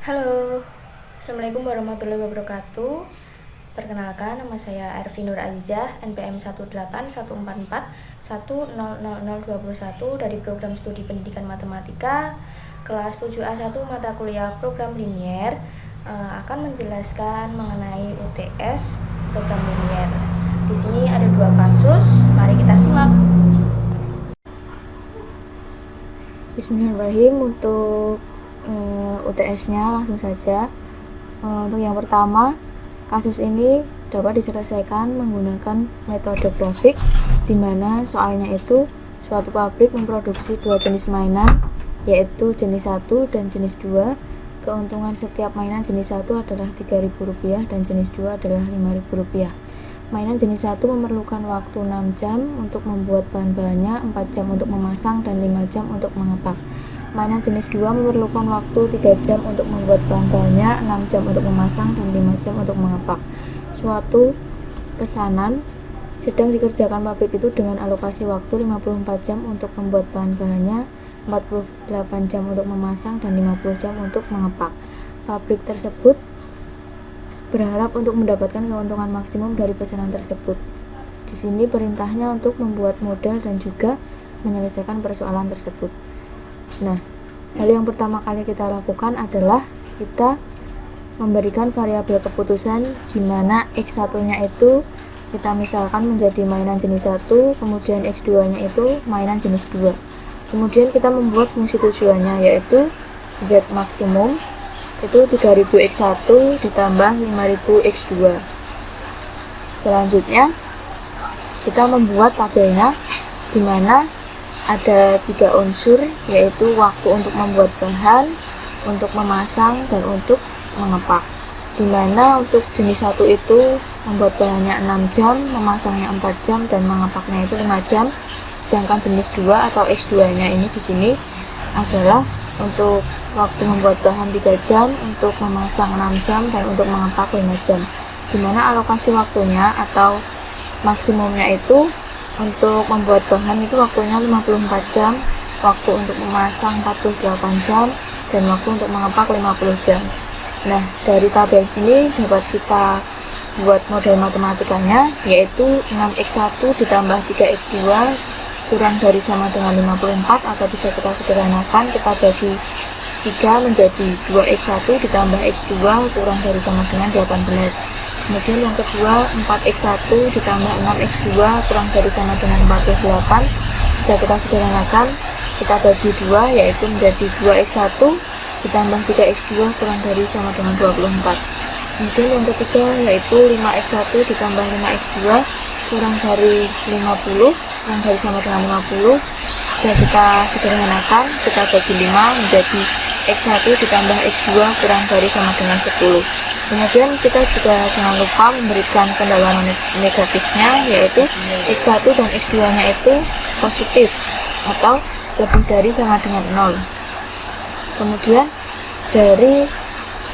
Halo, Assalamualaikum warahmatullahi wabarakatuh. Perkenalkan, nama saya Arfi Nur Azizah, NPM 18144100021 dari program studi pendidikan matematika kelas 7A1 mata kuliah program linier, akan menjelaskan mengenai UTS program linier. Di sini ada 2 kasus, mari kita simak. Bismillahirrahmanirrahim. Untuk UTS-nya langsung saja. Untuk yang pertama, kasus ini dapat diselesaikan menggunakan metode grafik, di mana soalnya itu suatu pabrik memproduksi 2 jenis mainan, yaitu jenis 1 dan jenis 2. Keuntungan setiap mainan jenis 1 adalah Rp3.000 dan jenis 2 adalah Rp5.000. Mainan jenis 1 memerlukan waktu 6 jam untuk membuat bahan-bahannya, 4 jam untuk memasang, dan 5 jam untuk mengepak. Mainan jenis 2 memerlukan waktu 3 jam untuk membuat bahan-bahannya, 6 jam untuk memasang, dan 5 jam untuk mengepak. Suatu pesanan sedang dikerjakan pabrik itu dengan alokasi waktu 54 jam untuk membuat bahan-bahannya, 48 jam untuk memasang, dan 50 jam untuk mengepak. Pabrik tersebut berharap untuk mendapatkan keuntungan maksimum dari pesanan tersebut. Di sini perintahnya untuk membuat model dan juga menyelesaikan persoalan tersebut. Nah, hal yang pertama kali kita lakukan adalah kita memberikan variabel keputusan, di mana X1-nya itu kita misalkan menjadi mainan jenis 1, kemudian X2-nya itu mainan jenis 2. Kemudian kita membuat fungsi tujuannya, yaitu Z maksimum itu 3000X1 ditambah 5000X2. Selanjutnya kita membuat tabelnya, di mana ada 3 unsur, yaitu waktu untuk membuat bahan, untuk memasang, dan untuk mengepak. Dimana untuk jenis 1 itu membuat bahannya 6 jam, memasangnya 4 jam, dan mengepaknya itu 5 jam. Sedangkan jenis 2 atau X2-nya ini di sini adalah untuk waktu membuat bahan 3 jam, untuk memasang 6 jam, dan untuk mengepak 5 jam. Dimana alokasi waktunya atau maksimumnya itu untuk membuat bahan itu waktunya 54 jam, waktu untuk memasang 48 jam, dan waktu untuk mengepak 50 jam. Nah, dari tabel sini dapat kita buat model matematikanya, yaitu 6x1 ditambah 3x2 kurang dari sama dengan 54, atau bisa kita sederhanakan, kita bagi 3 menjadi 2x1 ditambah x2 kurang dari sama dengan 18. Kemudian yang kedua, 4x1 ditambah 6x2 kurang dari sama dengan 48. Bisa kita sederhanakan, kita bagi 2, yaitu menjadi 2x1 ditambah 3x2 kurang dari sama dengan 24. Kemudian yang ketiga, yaitu 5x1 ditambah 5x2 kurang dari 50 kurang dari sama dengan 50. Bisa kita sederhanakan, kita bagi 5 menjadi x1 ditambah x2 kurang dari sama dengan 10. Kemudian kita juga jangan lupa memberikan pendalaman negatifnya, yaitu x1 dan x2 nya itu positif atau lebih dari sama dengan 0. Kemudian dari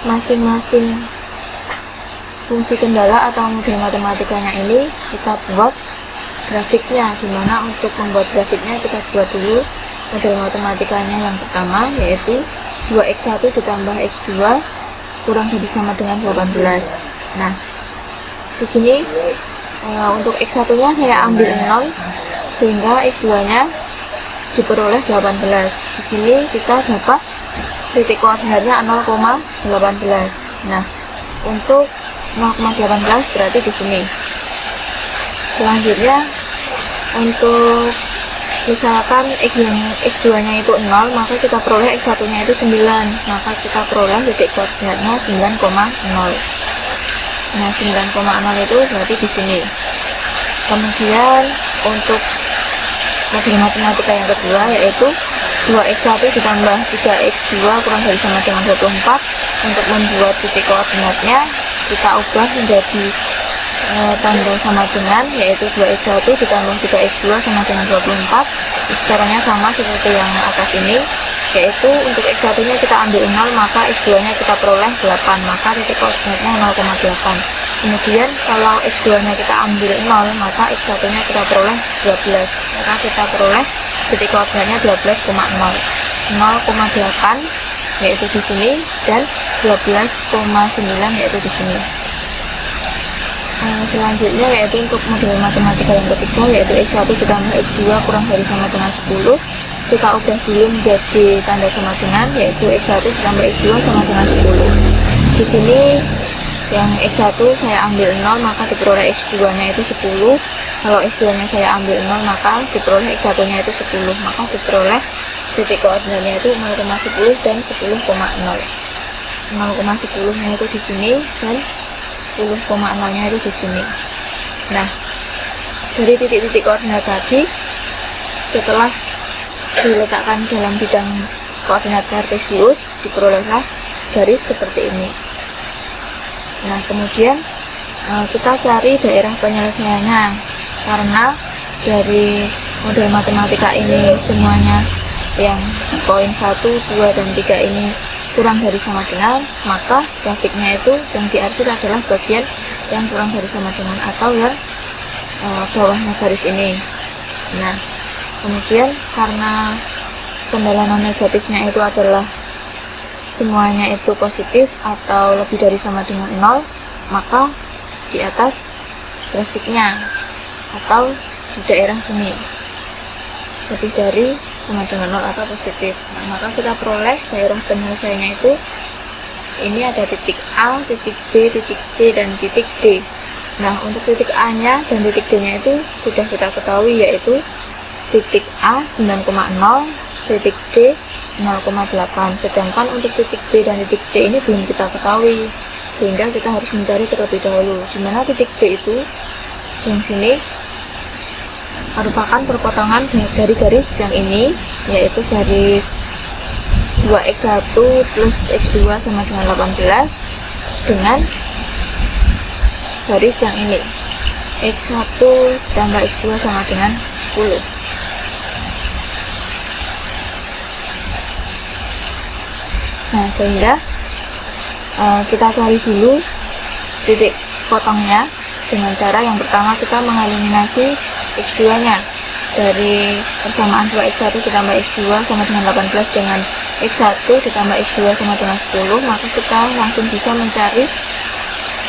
masing-masing fungsi kendala atau model matematikanya ini kita buat grafiknya, dimana untuk membuat grafiknya kita buat dulu model matematikanya yang pertama, yaitu 2x1 ditambah x2 kurang dari sama dengan 18. Nah, di sini untuk x1-nya saya ambil 0, sehingga x2-nya diperoleh 18. Di sini kita dapat titik koordinatnya 0,18. Nah, untuk 0,18 berarti di sini. Selanjutnya untuk misalkan x2-nya itu 0, maka kita peroleh x1-nya itu 9, maka kita peroleh titik koordinatnya 9,0. Nah, 9,0 itu berarti di sini. Kemudian untuk model matematika yang kedua, yaitu 2x1 ditambah 3x2 kurang dari sama dengan 24. Untuk membuat titik koordinatnya kita ubah menjadi tanda sama dengan, yaitu 2x1 ditambah 3x2 sama dengan 24. Caranya sama seperti yang atas ini, yaitu untuk x1 nya kita ambil 0, maka x2 nya kita peroleh 8, maka titik koordinatnya 0,8. Kemudian kalau x2 nya kita ambil 0, maka x1 nya kita peroleh 12, maka kita peroleh titik koordinatnya 12,0. 0,8 yaitu di sini, dan 12,9 yaitu di sini. Selanjutnya yaitu untuk model matematika yang ketiga, yaitu X1 ditambah X2 kurang dari sama dengan 10. Kita ubah dulu menjadi tanda sama dengan, yaitu X1 ditambah X2 sama dengan 10. Di sini yang X1 saya ambil 0, maka diperoleh X2 nya itu 10. Kalau X2 nya saya ambil 0, maka diperoleh X1 nya itu 10. Maka diperoleh titik koordinatnya itu 0,10 dan 10,0. 0,10 nya itu di sini dan 10,0 nya itu di sini. Nah, dari titik-titik koordinat tadi, setelah diletakkan dalam bidang koordinat kartesius, diperolehlah garis seperti ini. Nah, kemudian kita cari daerah penyelesaiannya, karena dari model matematika ini semuanya yang poin 1, 2, dan 3 ini kurang dari sama dengan, maka grafiknya itu yang diarsir adalah bagian yang kurang dari sama dengan atau yang bawahnya garis ini. Nah, kemudian karena pendalaman negatifnya itu adalah semuanya itu positif atau lebih dari sama dengan 0, maka di atas grafiknya atau di daerah sini lebih dari sama dengan 0 atau positif. Nah, maka kita peroleh daerah penyelesaiannya itu ini ada titik A, titik B, titik C, dan titik D. Nah, untuk titik A nya dan titik D nya itu sudah kita ketahui, yaitu titik A 9,0, titik D 0,8. Sedangkan untuk titik B dan titik C ini belum kita ketahui, sehingga kita harus mencari terlebih dahulu. Dimana titik B itu yang sini merupakan perpotongan dari garis yang ini, yaitu garis 2x1 plus x2 sama dengan 18 dengan garis yang ini, x1 tambah x2 sama dengan 10. Nah, sehingga kita cari dulu titik potongnya dengan cara yang pertama kita mengeliminasi x2 nya dari persamaan 2x1 ditambah x2 sama dengan 18 dengan x1 ditambah x2 sama dengan 10, maka kita langsung bisa mencari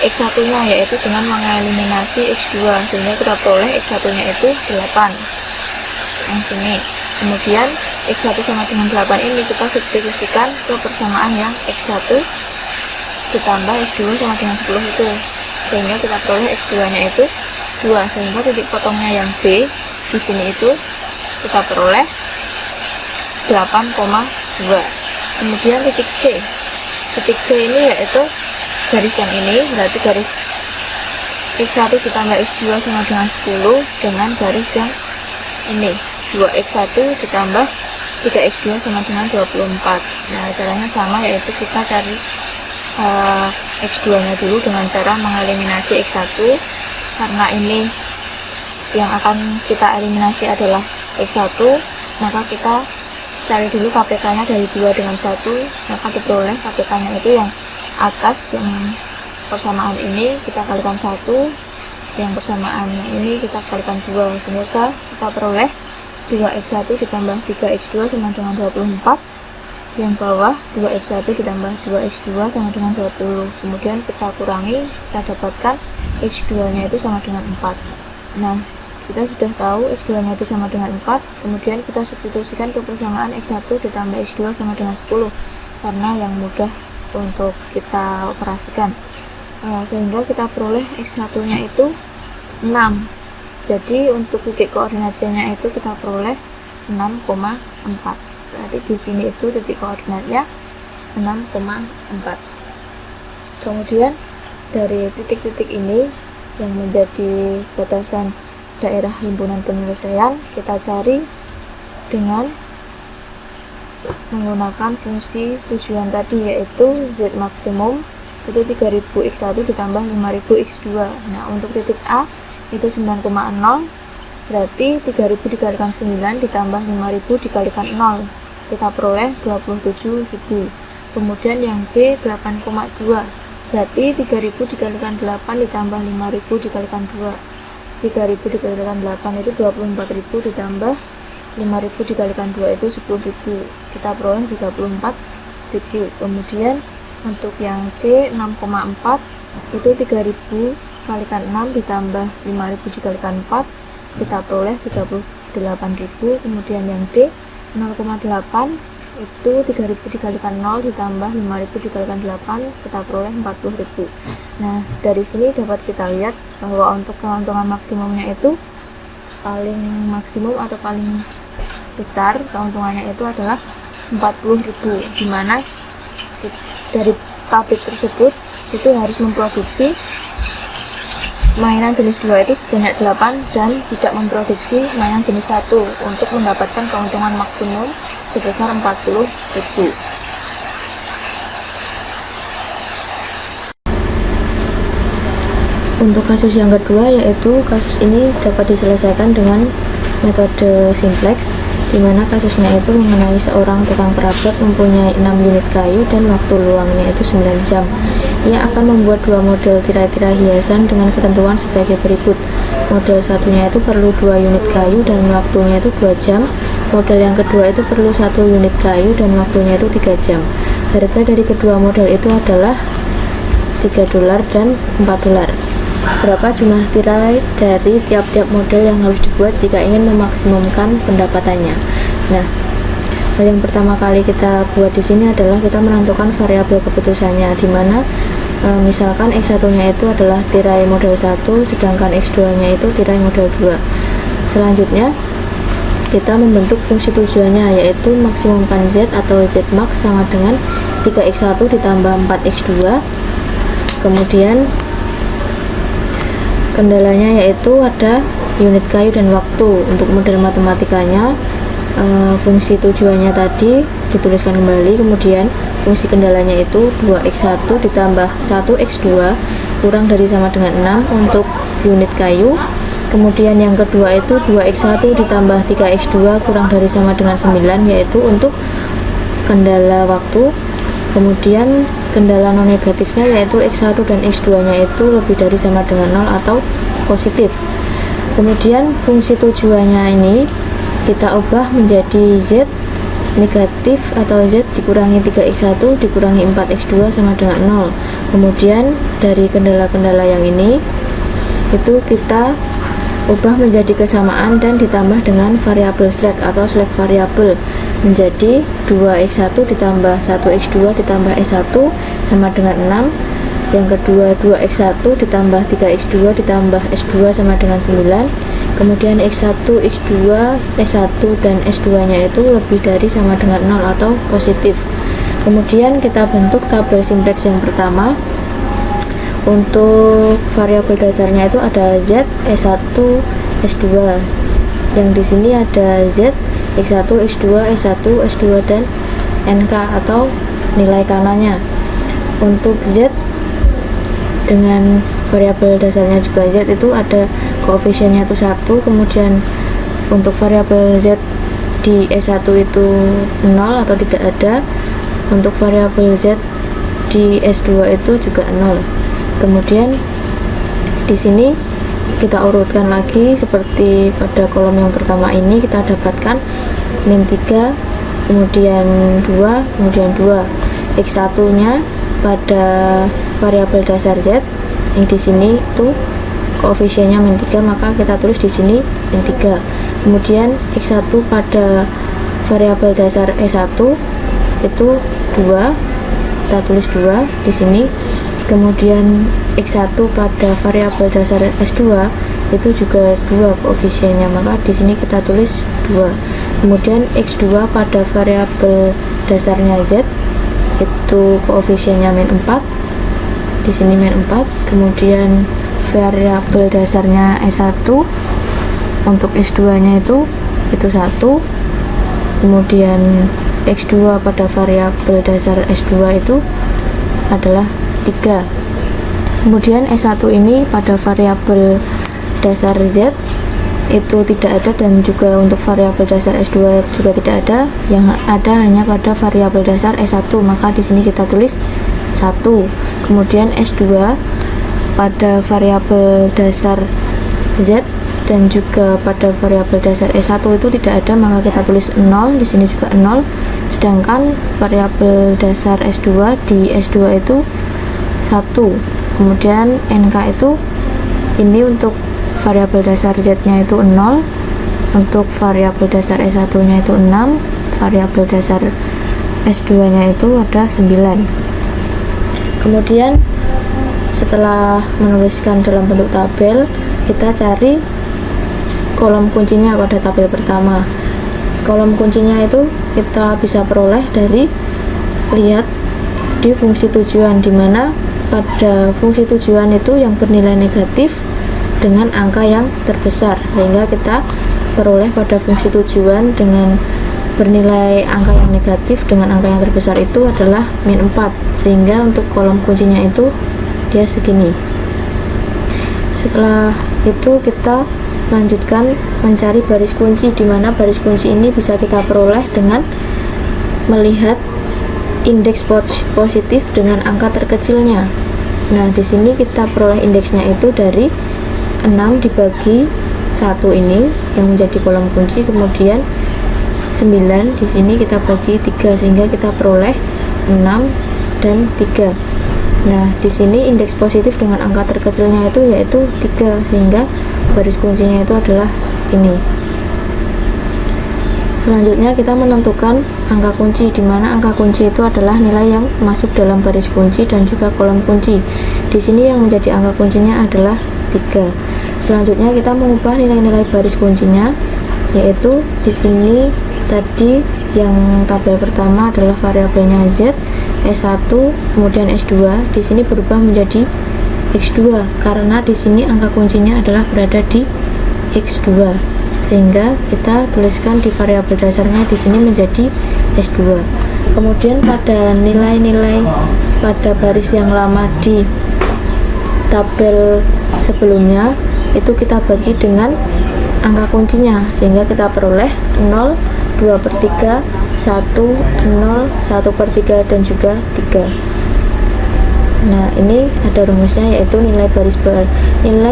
x1 nya, yaitu dengan mengeliminasi x2, sehingga kita peroleh x1 nya itu 8 yang sini. Kemudian x1 sama dengan 8 ini kita substitusikan ke persamaan yang x1 ditambah x2 sama dengan 10 itu, sehingga kita peroleh x2 nya itu 2, sehingga titik potongnya yang B di sini itu kita peroleh 8,2. Kemudian titik C ini yaitu garis yang ini, berarti garis x1 ditambah x2 sama dengan 10 dengan garis yang ini 2x1 ditambah 3x2 sama dengan 24. Nah, caranya sama, yaitu kita cari x2 nya dulu dengan cara mengeliminasi x1, karena ini yang akan kita eliminasi adalah x1, maka kita cari dulu KPK nya dari 2 dengan 1, maka diperoleh KPK nya itu yang atas, yang persamaan ini kita kalikan 1, yang persamaan ini kita kalikan 2, sehingga kita peroleh 2x1 ditambah 3x2 sama dengan 24, yang bawah 2x1 ditambah 2x2 sama dengan 20. Kemudian kita kurangi, kita dapatkan x2 nya itu sama dengan 4. Nah, kita sudah tahu x2 nya itu sama dengan 4, kemudian kita substitusikan ke persamaan x1 ditambah x2 sama dengan 10, karena yang mudah untuk kita operasikan, sehingga kita peroleh x1 nya itu 6. Jadi untuk titik koordinat C nya itu kita peroleh 6,4. Berarti di sini itu titik koordinatnya 6,4. Kemudian dari titik-titik ini yang menjadi batasan daerah himpunan penyelesaian, kita cari dengan menggunakan fungsi tujuan tadi, yaitu z maksimum itu 3000x1 ditambah 5000x2. Nah, untuk titik A itu 9,0, berarti 3000 dikalikan 9 ditambah 5000 dikalikan 0, kita peroleh 27.000. Kemudian yang B 8,2, berarti 3000 dikalikan 8 ditambah 5000 dikalikan 2, 3000 dikalikan 8 itu 24.000 ditambah 5000 dikalikan 2 itu 10.000, kita peroleh 34.000. 4000. Kemudian untuk yang C 6,4 itu 3000 kalikan 6 ditambah 5000 dikalikan 4, kita peroleh 38.000. Kemudian yang D 0,8 itu 3000 dikalikan 0 ditambah 5000 dikalikan 8, kita peroleh 40.000. Nah, dari sini dapat kita lihat bahwa untuk keuntungan maksimumnya itu paling maksimum atau paling besar keuntungannya itu adalah 40.000, dimana dari pabrik tersebut itu harus memproduksi mainan jenis 2 itu sebanyak 8 dan tidak memproduksi mainan jenis 1 untuk mendapatkan keuntungan maksimum sebesar 40.000. Untuk kasus yang kedua, yaitu kasus ini dapat diselesaikan dengan metode simplex, di mana kasusnya itu mengenai seorang tukang perabot mempunyai 6 unit kayu dan waktu luangnya itu 9 jam. Ia akan membuat 2 model tirai-tirai hiasan dengan ketentuan sebagai berikut. Model satunya itu perlu 2 unit kayu dan waktunya itu 2 jam. Model yang kedua itu perlu 1 unit kayu dan waktunya itu 3 jam. Harga dari kedua model itu adalah $3 dan $4. Berapa jumlah tirai dari tiap-tiap model yang harus dibuat jika ingin memaksimumkan pendapatannya? Nah, hal yang pertama kali kita buat di sini adalah kita menentukan variabel keputusannya, di mana misalkan X1-nya itu adalah tirai model 1, sedangkan X2-nya itu tirai model 2. Selanjutnya, kita membentuk fungsi tujuannya, yaitu maksimumkan Z atau Z max sama dengan 3X1 ditambah 4X2. Kemudian kendalanya yaitu ada unit kayu dan waktu. Untuk model matematikanya, fungsi tujuannya tadi dituliskan kembali, kemudian fungsi kendalanya itu 2x1 ditambah 1x2 kurang dari sama dengan 6 untuk unit kayu. Kemudian yang kedua itu 2x1 ditambah 3x2 kurang dari sama dengan 9, yaitu untuk kendala waktu. Kemudian kendala non negatifnya yaitu x1 dan x2 nya itu lebih dari sama dengan 0 atau positif. Kemudian fungsi tujuannya ini kita ubah menjadi Z negatif atau Z dikurangi 3x1 dikurangi 4x2 sama dengan 0. Kemudian dari kendala-kendala yang ini itu kita ubah menjadi kesamaan dan ditambah dengan variabel slack atau slack variabel menjadi 2x1 ditambah 1x2 ditambah s1 sama dengan 6. Yang kedua 2x1 ditambah 3x2 ditambah s2 sama dengan 9. Kemudian x1, x2, s1 dan s2 nya itu lebih dari sama dengan 0 atau positif. Kemudian kita bentuk tabel simplex yang pertama. Untuk variabel dasarnya itu ada Z, S1, S2. Yang di sini ada Z, X1, X2, S1, S2 dan NK atau nilai kanannya. Untuk Z dengan variabel dasarnya juga Z itu ada koefisiennya itu 1, kemudian untuk variabel Z di S1 itu 0 atau tidak ada. Untuk variabel Z di S2 itu juga 0. Kemudian di sini kita urutkan lagi seperti pada kolom yang pertama ini, kita dapatkan min 3, kemudian 2, kemudian 2. X1 nya pada variabel dasar Z yang di sini itu koefisiennya min 3, maka kita tulis di sini min 3. Kemudian X1 pada variabel dasar S1 itu 2, kita tulis 2 di sini. Kemudian X1 pada variabel dasar S2 itu juga 2 koefisiennya, maka di sini kita tulis 2. Kemudian X2 pada variabel dasarnya Z itu koefisiennya min 4, di sini min 4. Kemudian variabel dasarnya S1 untuk S2 nya itu 1. Kemudian X2 pada variabel dasar S2 itu adalah 3. Kemudian S1 ini pada variabel dasar Z itu tidak ada, dan juga untuk variabel dasar S2 juga tidak ada, yang ada hanya pada variabel dasar S1, maka di sini kita tulis 1. Kemudian S2 pada variabel dasar Z dan juga pada variabel dasar S1 itu tidak ada, maka kita tulis 0, di sini juga 0. Sedangkan variabel dasar S2 di S2 itu 1. Kemudian NK itu ini untuk variabel dasar Z-nya itu 0, untuk variabel dasar S1-nya itu 6, variabel dasar S2-nya itu ada 9. Kemudian setelah menuliskan dalam bentuk tabel, kita cari kolom kuncinya pada tabel pertama. Kolom kuncinya itu kita bisa peroleh dari lihat di fungsi tujuan, dimana pada fungsi tujuan itu yang bernilai negatif dengan angka yang terbesar, sehingga kita peroleh pada fungsi tujuan dengan bernilai angka yang negatif dengan angka yang terbesar itu adalah min 4, sehingga untuk kolom kuncinya itu dia segini. Setelah itu kita lanjutkan mencari baris kunci, di mana baris kunci ini bisa kita peroleh dengan melihat indeks positif dengan angka terkecilnya. Nah, di sini kita peroleh indeksnya itu dari 6 dibagi 1 ini yang menjadi kolom kunci, kemudian 9 di sini kita bagi 3, sehingga kita peroleh 6 dan 3. Nah, di sini indeks positif dengan angka terkecilnya itu yaitu 3, sehingga baris kuncinya itu adalah ini. Selanjutnya kita menentukan angka kunci, di mana angka kunci itu adalah nilai yang masuk dalam baris kunci dan juga kolom kunci. Di sini yang menjadi angka kuncinya adalah 3. Selanjutnya kita mengubah nilai-nilai baris kuncinya, yaitu di sini tadi yang tabel pertama adalah variabelnya Z, S1, kemudian S2, di sini berubah menjadi X2 karena di sini angka kuncinya adalah berada di X2, sehingga kita tuliskan di variabel dasarnya di sini menjadi S2. Kemudian pada nilai-nilai pada baris yang lama di tabel sebelumnya itu kita bagi dengan angka kuncinya, sehingga kita peroleh 0, 2/3, 1, 0, 1/3, dan juga 3. Nah, ini ada rumusnya, yaitu nilai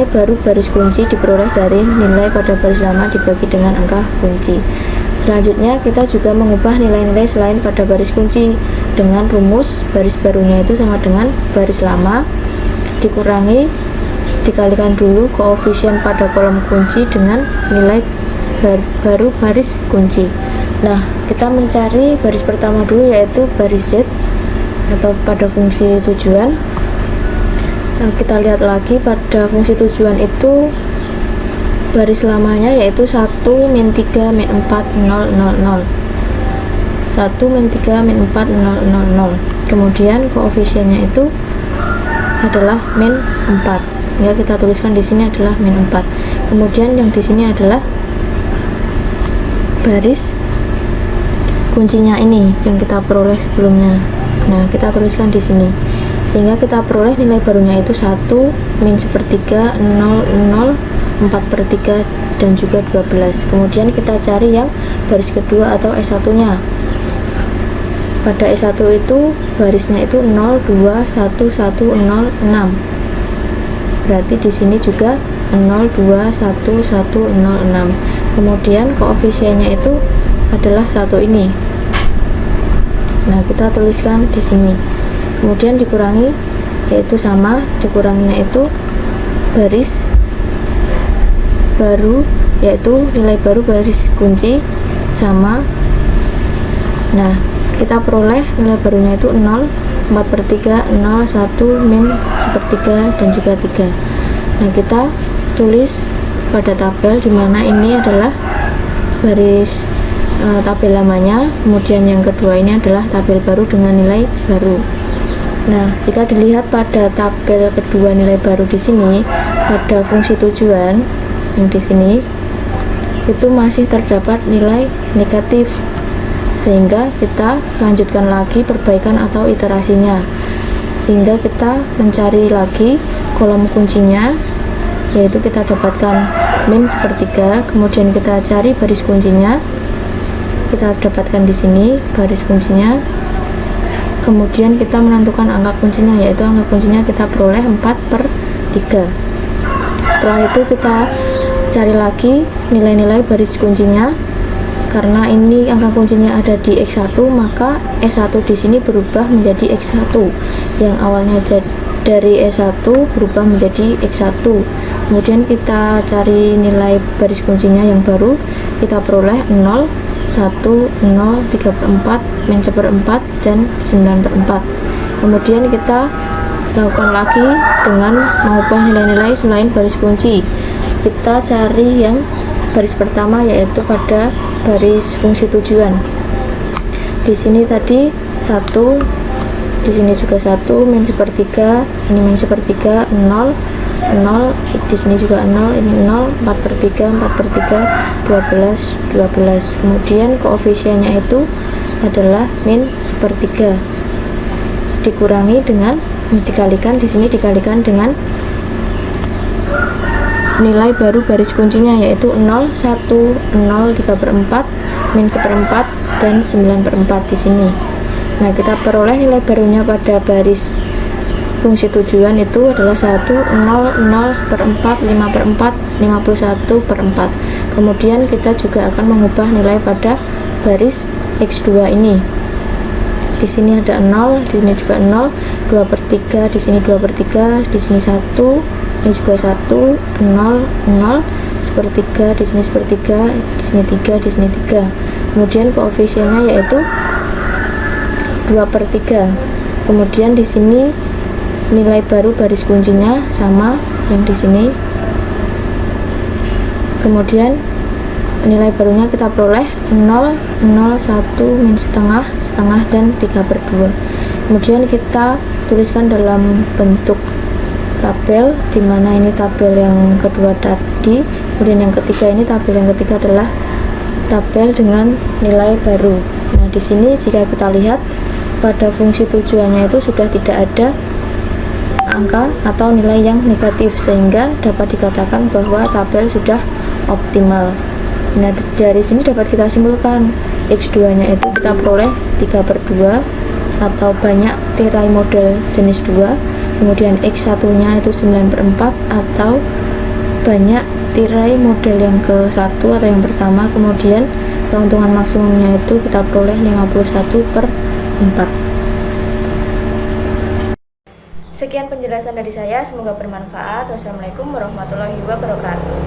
baru baris kunci diperoleh dari nilai pada baris lama dibagi dengan angka kunci. Selanjutnya kita juga mengubah nilai-nilai selain pada baris kunci dengan rumus baris barunya itu sama dengan baris lama dikurangi dikalikan dulu koefisien pada kolom kunci dengan nilai baru baris kunci. Nah, kita mencari baris pertama dulu, yaitu baris Z atau pada fungsi tujuan. Nah, kita lihat lagi pada fungsi tujuan itu baris lamanya yaitu 1 min 3 min 4 0 0 0, 1 min 3 min 4 0 0 0. Kemudian koefisiennya itu adalah min 4, ya kita tuliskan di sini adalah min 4. Kemudian yang di sini adalah baris kuncinya ini yang kita peroleh sebelumnya. Nah, kita tuliskan di sini, sehingga kita peroleh nilai barunya itu 1 min 1/3 0 0 4/3 dan juga 12. Kemudian kita cari yang baris kedua atau S1 nya. Pada S1 itu barisnya itu 0 2 1 1 0 6, berarti di sini juga 0 2 1 1 0 6. Kemudian koefisiennya itu adalah 1 ini. Nah, kita tuliskan di sini. Kemudian dikurangi, yaitu sama, dikuranginya itu baris baru, yaitu nilai baru baris kunci sama. Nah, kita peroleh nilai barunya itu 0 4/3 0 1 min 1/3 dan juga 3. Nah, kita tulis pada tabel, dimana ini adalah baris tabel lamanya, kemudian yang kedua ini adalah tabel baru dengan nilai baru. Nah, jika dilihat pada tabel kedua nilai baru di sini, pada fungsi tujuan yang di sini itu masih terdapat nilai negatif, sehingga kita lanjutkan lagi perbaikan atau iterasinya, sehingga kita mencari lagi kolom kuncinya, yaitu kita dapatkan min 1/3, kemudian kita cari baris kuncinya, kita dapatkan di sini baris kuncinya, kemudian kita menentukan angka kuncinya, yaitu angka kuncinya kita peroleh 4/3. Setelah itu kita cari lagi nilai-nilai baris kuncinya. Karena ini angka kuncinya ada di X1, maka S1 di sini berubah menjadi X1. Yang awalnya dari S1 berubah menjadi X1. Kemudian kita cari nilai baris kuncinya yang baru, kita peroleh 0, 1, 0, 3/4, min 1/4, dan 9/4. Kemudian kita lakukan lagi dengan mengubah nilai-nilai selain baris kunci. Kita cari yang baris pertama, yaitu pada baris fungsi tujuan. Di sini tadi 1, di sini juga 1, min 1/3, ini min 1/3, 0, 0, di sini juga 0, ini 0, 4/3, 4/3, 12, 12. Kemudian koefisiennya itu adalah min 1/3 dikurangi dengan dikalikan, di sini dikalikan dengan nilai baru baris kuncinya, yaitu 0, 1, 0, 3/4, min 1/4, dan 9/4 di sini. Nah, kita peroleh nilai barunya pada baris fungsi tujuan itu adalah 1, 0, 0, 1/4, 5/4, 51/4. Kemudian kita juga akan mengubah nilai pada baris X2 ini. Di sini ada 0, di sini juga 0, 2/3, di sini 2/3, di sini 1, ini juga 1, 0, 0, 1/3, di sini 1/3, di sini 3, di sini 3. Kemudian koefisiennya yaitu 2/3. Kemudian di sini nilai baru baris kuncinya sama yang di sini. Kemudian nilai barunya kita peroleh 0, 0, 1, min setengah, setengah, dan 3/2. Kemudian kita tuliskan dalam bentuk tabel, dimana ini tabel yang kedua tadi, kemudian yang ketiga ini tabel yang ketiga adalah tabel dengan nilai baru. Nah, di sini jika kita lihat pada fungsi tujuannya itu sudah tidak ada angka atau nilai yang negatif, sehingga dapat dikatakan bahwa tabel sudah optimal. Nah, dari sini dapat kita simpulkan X2 nya itu kita peroleh 3/2 atau banyak tirai model jenis 2. Kemudian X1 nya itu 9/4 atau banyak tirai model yang ke-1 atau yang pertama. Kemudian keuntungan maksimumnya itu kita peroleh 51/4. Sekian penjelasan dari saya, semoga bermanfaat. Wassalamualaikum warahmatullahi wabarakatuh.